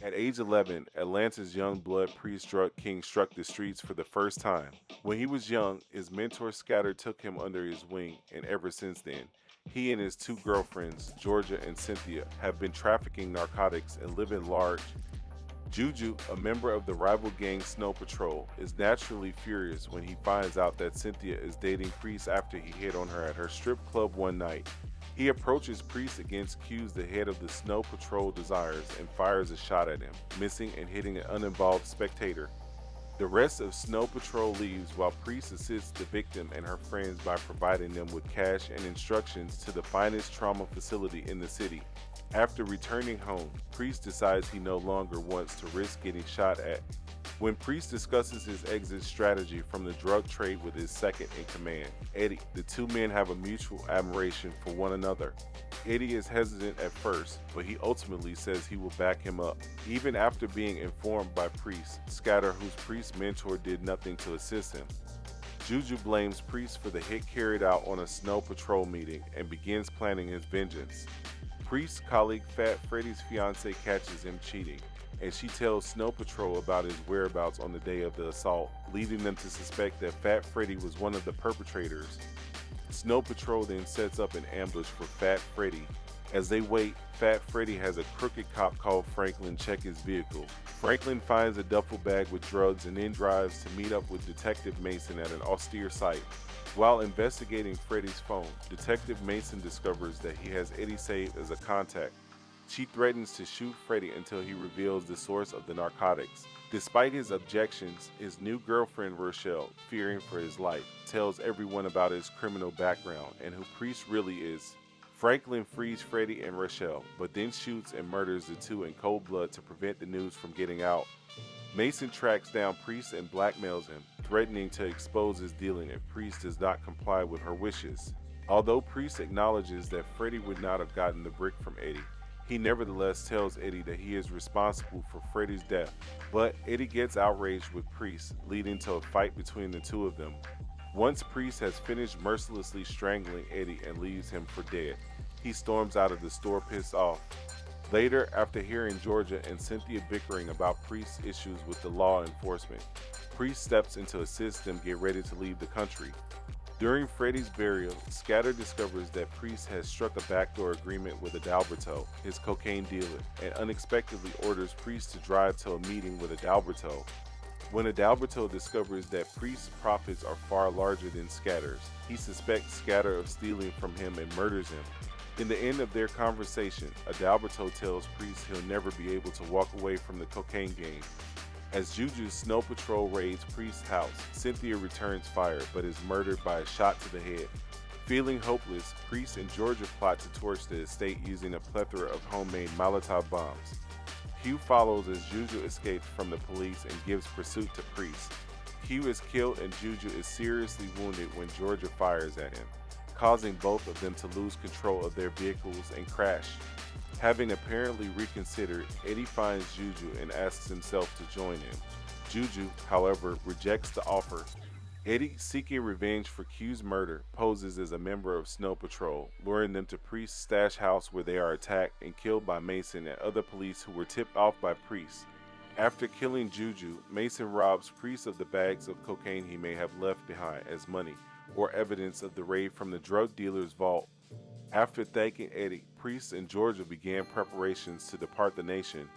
At age 11, Atlanta's young blood priest drug king struck the streets for the first time. When he was young, his mentor Scatter took him under his wing, and ever since then, he and his two girlfriends, Georgia and Cynthia, have been trafficking narcotics and living large. Juju, a member of the rival gang Snow Patrol, is naturally furious when he finds out that Cynthia is dating Priest after he hit on her at her strip club one night. He approaches Priest against cues the head of the Snow Patrol desires and fires a shot at him, missing and hitting an uninvolved spectator. The rest of Snow Patrol leaves while Priest assists the victim and her friends by providing them with cash and instructions to the finest trauma facility in the city. After returning home, Priest decides he no longer wants to risk getting shot at. When Priest discusses his exit strategy from the drug trade with his second in command, Eddie, the two men have a mutual admiration for one another. Eddie is hesitant at first, but he ultimately says he will back him up. Even after being informed by Priest, Scatter, whose Priest mentor did nothing to assist him. Juju blames Priest for the hit carried out on a Snow Patrol meeting and begins planning his vengeance. Priest's colleague Fat Freddy's fiancée catches him cheating, and she tells Snow Patrol about his whereabouts on the day of the assault, leading them to suspect that Fat Freddy was one of the perpetrators. Snow Patrol then sets up an ambush for Fat Freddy. As they wait, Fat Freddy has a crooked cop called Franklin check his vehicle. Franklin finds a duffel bag with drugs and then drives to meet up with Detective Mason at an austere site. While investigating Freddy's phone, Detective Mason discovers that he has Eddie saved as a contact. She threatens to shoot Freddy until he reveals the source of the narcotics. Despite his objections, his new girlfriend Rochelle, fearing for his life, tells everyone about his criminal background and who Priest really is. Franklin frees Freddy and Rochelle, but then shoots and murders the two in cold blood to prevent the news from getting out. Mason tracks down Priest and blackmails him, threatening to expose his dealing if Priest does not comply with her wishes. Although Priest acknowledges that Freddy would not have gotten the brick from Eddie, he nevertheless tells Eddie that he is responsible for Freddy's death. But Eddie gets outraged with Priest, leading to a fight between the two of them. Once Priest has finished mercilessly strangling Eddie and leaves him for dead, he storms out of the store pissed off. Later, after hearing Georgia and Cynthia bickering about Priest's issues with the law enforcement, Priest steps in to assist them get ready to leave the country. During Freddy's burial, Scatter discovers that Priest has struck a backdoor agreement with Adalberto, his cocaine dealer, and unexpectedly orders Priest to drive to a meeting with Adalberto. When Adalberto discovers that Priest's profits are far larger than Scatter's, he suspects Scatter of stealing from him and murders him. In the end of their conversation, Adalberto tells Priest he'll never be able to walk away from the cocaine game. As Juju's Snow Patrol raids Priest's house, Cynthia returns fire but is murdered by a shot to the head. Feeling hopeless, Priest and Georgia plot to torch the estate using a plethora of homemade Molotov bombs. Hugh follows as Juju escapes from the police and gives pursuit to Priest. Hugh is killed and Juju is seriously wounded when Georgia fires at him, causing both of them to lose control of their vehicles and crash. Having apparently reconsidered, Eddie finds Juju and asks himself to join him. Juju, however, rejects the offer. Eddie, seeking revenge for Q's murder, poses as a member of Snow Patrol, luring them to Priest's stash house where they are attacked and killed by Mason and other police who were tipped off by Priest. After killing Juju, Mason robs Priest of the bags of cocaine he may have left behind as money, or evidence of the raid from the drug dealer's vault. After thanking Eddie, Priest and Georgia began preparations to depart the nation.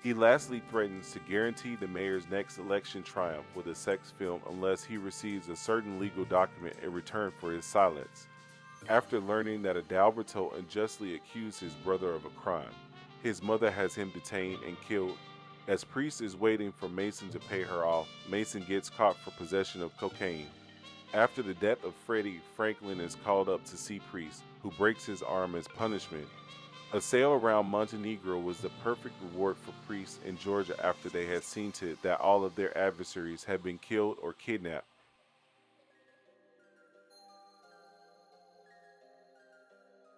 He lastly threatens to guarantee the mayor's next election triumph with a sex film unless he receives a certain legal document in return for his silence. After learning that Adalberto unjustly accused his brother of a crime, his mother has him detained and killed. As Priest is waiting for Mason to pay her off, Mason gets caught for possession of cocaine. After the death of Freddy, Franklin is called up to see Priest, who breaks his arm as punishment. A sail around Montenegro was the perfect reward for Priest and Georgia after they had seen to it that all of their adversaries had been killed or kidnapped.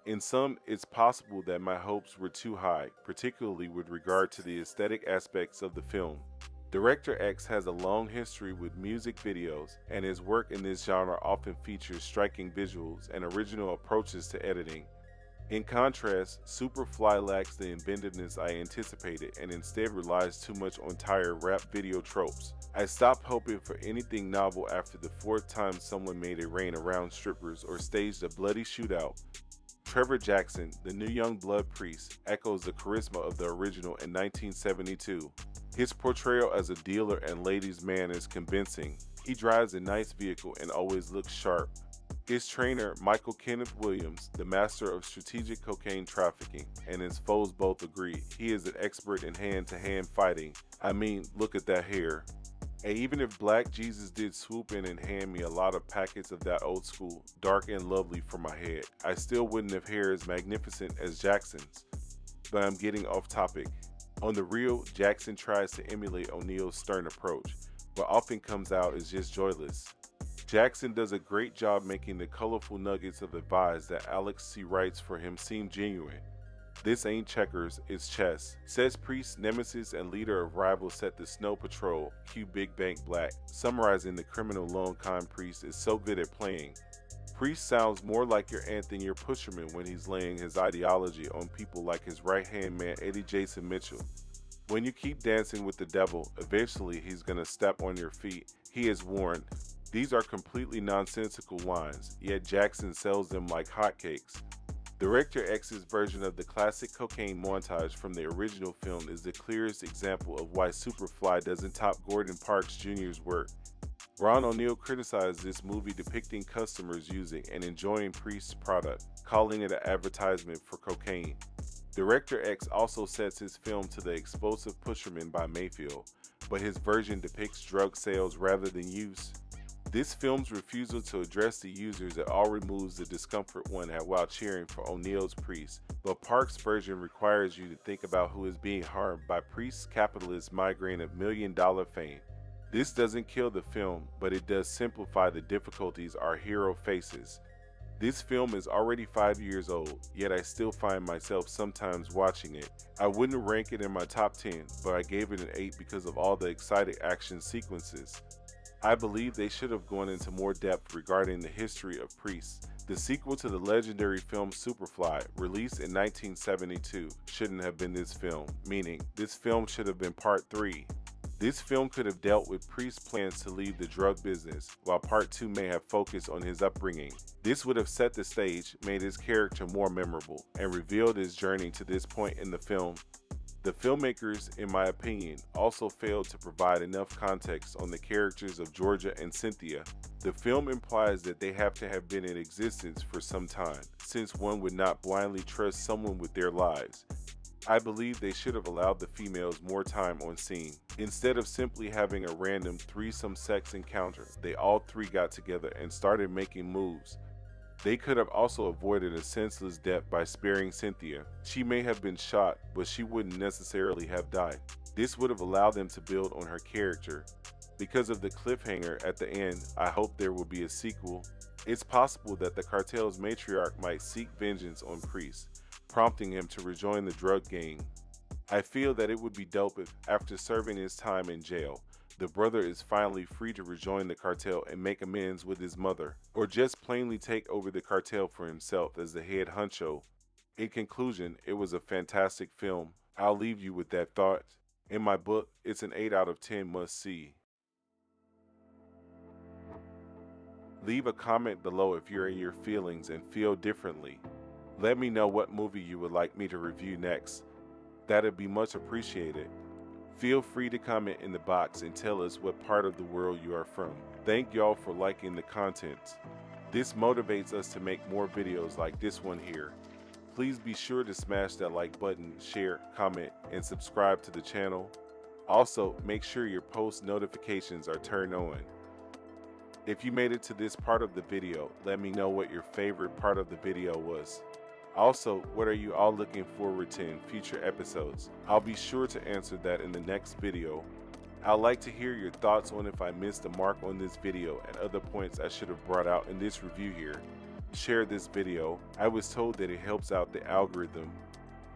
In sum, it's possible that my hopes were too high, particularly with regard to the aesthetic aspects of the film. Director X has a long history with music videos, and his work in this genre often features striking visuals and original approaches to editing. In contrast, SuperFly lacks the inventiveness I anticipated and instead relies too much on tired rap video tropes. I stopped hoping for anything novel after the fourth time someone made it rain around strippers or staged a bloody shootout. Trevor Jackson, the new young blood priest, echoes the charisma of the original in 1972. His portrayal as a dealer and ladies' man is convincing. He drives a nice vehicle and always looks sharp. His trainer, Michael Kenneth Williams, the master of strategic cocaine trafficking, and his foes both agree he is an expert in hand-to-hand fighting. I mean, look at that hair. And even if Black Jesus did swoop in and hand me a lot of packets of that old school, dark and lovely for my head, I still wouldn't have hair as magnificent as Jackson's. But I'm getting off topic. On the real, Jackson tries to emulate O'Neal's stern approach, but often comes out as just joyless. Jackson does a great job making the colorful nuggets of advice that Alex Tse writes for him seem genuine. This ain't checkers, it's chess, says Priest's nemesis and leader of rivals set the Snow Patrol, Q Big Bank Black, summarizing the criminal lone con Priest is so good at playing. Priest sounds more like your ant than your pusherman when he's laying his ideology on people like his right-hand man Eddie Jason Mitchell. When you keep dancing with the devil, eventually he's gonna step on your feet, he has warned. These are completely nonsensical lines, yet Jackson sells them like hotcakes. Director X's version of the classic cocaine montage from the original film is the clearest example of why SuperFly doesn't top Gordon Parks Jr.'s work. Ron O'Neal criticized this movie depicting customers using and enjoying Priest's product, calling it an advertisement for cocaine. Director X also sets his film to the explosive pusherman by Mayfield, but his version depicts drug sales rather than use. This film's refusal to address the users at all removes the discomfort one had while cheering for O'Neal's Priest, but Park's version requires you to think about who is being harmed by Priest's capitalist migraine of million-dollar fame. This doesn't kill the film, but it does simplify the difficulties our hero faces. This film is already 5 years old, yet I still find myself sometimes watching it. I wouldn't rank it in my top 10, but I gave it an 8 because of all the exciting action sequences. I believe they should have gone into more depth regarding the history of Priest. The sequel to the legendary film SuperFly, released in 1972, shouldn't have been this film, meaning this film should have been part 3. This film could have dealt with Priest's plans to leave the drug business, while part 2 may have focused on his upbringing. This would have set the stage, made his character more memorable, and revealed his journey to this point in the film. The filmmakers, in my opinion, also failed to provide enough context on the characters of Georgia and Cynthia. The film implies that they have to have been in existence for some time, since one would not blindly trust someone with their lives. I believe they should have allowed the females more time on scene. Instead of simply having a random threesome sex encounter, they all three got together and started making moves. They could have also avoided a senseless death by sparing Cynthia. She may have been shot, but she wouldn't necessarily have died. This would have allowed them to build on her character. Because of the cliffhanger at the end, I hope there will be a sequel. It's possible that the cartel's matriarch might seek vengeance on Priest, prompting him to rejoin the drug gang. I feel that it would be dope if, after serving his time in jail, the brother is finally free to rejoin the cartel and make amends with his mother, or just plainly take over the cartel for himself as the head honcho. In conclusion, it was a fantastic film. I'll leave you with that thought. In my book, it's an 8 out of 10 must see. Leave a comment below if you're in your feelings and feel differently. Let me know what movie you would like me to review next. That'd be much appreciated. Feel free to comment in the box and tell us what part of the world you are from. Thank y'all for liking the content. This motivates us to make more videos like this one here. Please be sure to smash that like button, share, comment, and subscribe to the channel. Also, make sure your post notifications are turned on. If you made it to this part of the video, let me know what your favorite part of the video was. Also, what are you all looking forward to in future episodes? I'll be sure to answer that in the next video. I'd like to hear your thoughts on if I missed the mark on this video and other points I should have brought out in this review here. Share this video. I was told that it helps out the algorithm.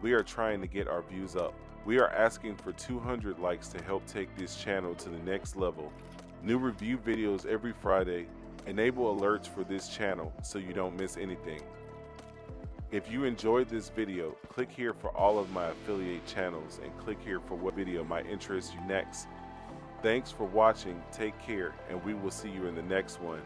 We are trying to get our views up. We are asking for 200 likes to help take this channel to the next level. New review videos every Friday. Enable alerts for this channel so you don't miss anything. If you enjoyed this video, click here for all of my affiliate channels and click here for what video might interest you next. Thanks for watching, take care, and we will see you in the next one.